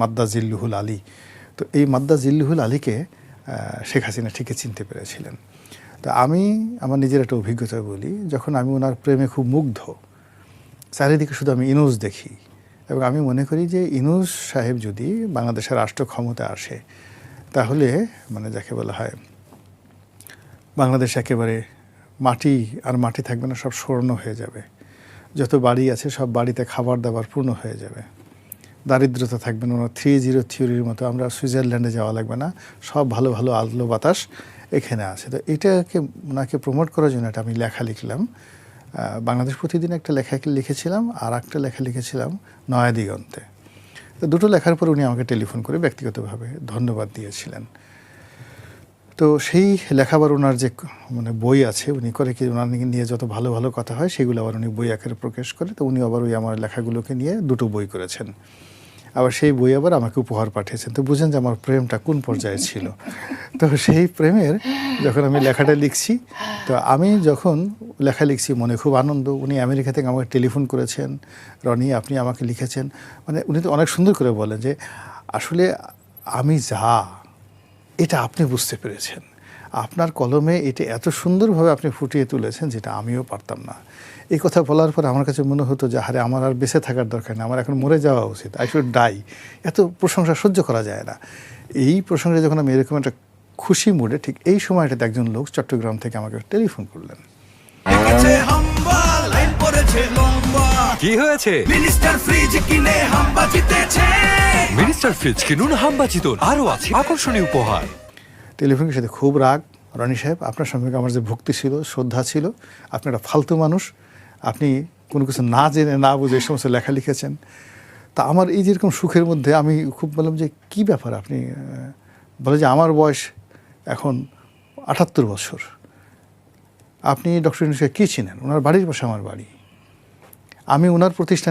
মাদ্দা জিল্লুহুল আলী। তো এই মাদ্দা জিল্লুহুল আলীকে শেখ হাসিনা ঠিকই চিনতে পেরেছিলেন। তো আমি আমার নিজের একটা অভিজ্ঞতা বলি, যখন আমি ওনার প্রেমে খুব মুগ্ধ, চারিদিকে শুধু আমি ইনুস দেখি এবং আমি মনে করি যে ইনুস সাহেব যদি বাংলাদেশের রাষ্ট্র ক্ষমতা আসে তাহলে মানে যাকে বলা হয় বাংলাদেশ একেবারে মাটি আর মাটি থাকবে না, সব স্বর্ণ হয়ে যাবে। যত বাড়ি আছে সব বাড়িতে খাবার দাবার পূর্ণ হয়ে যাবে, দারিদ্রতা থাকবে না। 3-0 থিওরির মতো আমরা সুইজারল্যান্ডে যাওয়া লাগবে না, সব ভালো ভালো আলো বাতাস এখানে আছে। তো এটাকে ওনাকে প্রমোট করার জন্য একটা আমি লেখা লিখলাম, বাংলাদেশ প্রতিদিন একটা লেখা লিখেছিলাম, আর একটা লেখা লিখেছিলাম নয়া দিগন্তে। তো দুটো লেখার পর উনি আমাকে টেলিফোন করে ব্যক্তিগতভাবে ধন্যবাদ দিয়েছিলেন। তো সেই লেখাবার ওনার যে মানে বই আছে, উনি করে কি ওনার নিয়ে যত ভালো ভালো কথা হয় সেগুলো আবার উনি বই আকারে প্রকাশ করে। তো উনি আবার ওই আমার লেখাগুলোকে নিয়ে দুটো বই করেছেন, আবার সেই বই আবার আমাকে উপহার পাঠিয়েছেন। তো বুঝেন যে আমার প্রেমটা কোন পর্যায়ে ছিল। তো সেই প্রেমের যখন আমি লেখাটা লিখছি, তো আমি যখন লেখা লিখছি মনে খুব আনন্দ। উনি আমেরিকা থেকে আমাকে টেলিফোন করেছেন, রনি আপনি আমাকে লিখেছেন। মানে উনি তো অনেক সুন্দর করে বলেন যে আসলে আমি যা এটা আপনি বুঝতে পেরেছেন, আপনার কলমে এটা এত সুন্দরভাবে আপনি ফুটিয়ে তুলেছেন যেটা আমিও পারতাম না। এই কথা বলার পর আমার কাছে মনে হতো যে আরে আমার আর বেঁচে থাকার দরকার নেই, আমার এখন মরে যাওয়া উচিত, আই শুড ডাই। এত প্রশংসা সহ্য করা যায় না। এই প্রসঙ্গে যখন আমি এরকম একটা খুশি মুডে, ঠিক এই সময়টাতে একজন লোক চট্টগ্রাম থেকে আমাকে টেলিফোন করলেন। কি হয়েছে? মিনিস্টার ফ্রিজ কিনে হাম্বা জিতেছে। মিনিস্টার ফ্রিজ কিনুন, হাম্বা জিতুন। আরো আছে আকর্ষণীয় উপহার। টেলিফোনের সাথে খুব রাগ, রনি সাহেব আপনার সঙ্গে আমার যে ভক্তি ছিল, শ্রদ্ধা ছিল, আপনি একটা ফালতু মানুষ, আপনি কোনো কিছু না জেনে না বুঝে এই সমস্ত লেখা লিখেছেন। তা আমার এই যেরকম সুখের মধ্যে আমি খুব বললাম যে কী ব্যাপার, আপনি বলে যে আমার বয়স এখন 78 বছর, আপনি ডক্টর ইউনূসকে কী চিনেন? ওনার বাড়ির পাশে আমার বাড়ি, আমি ওনার প্রতিষ্ঠান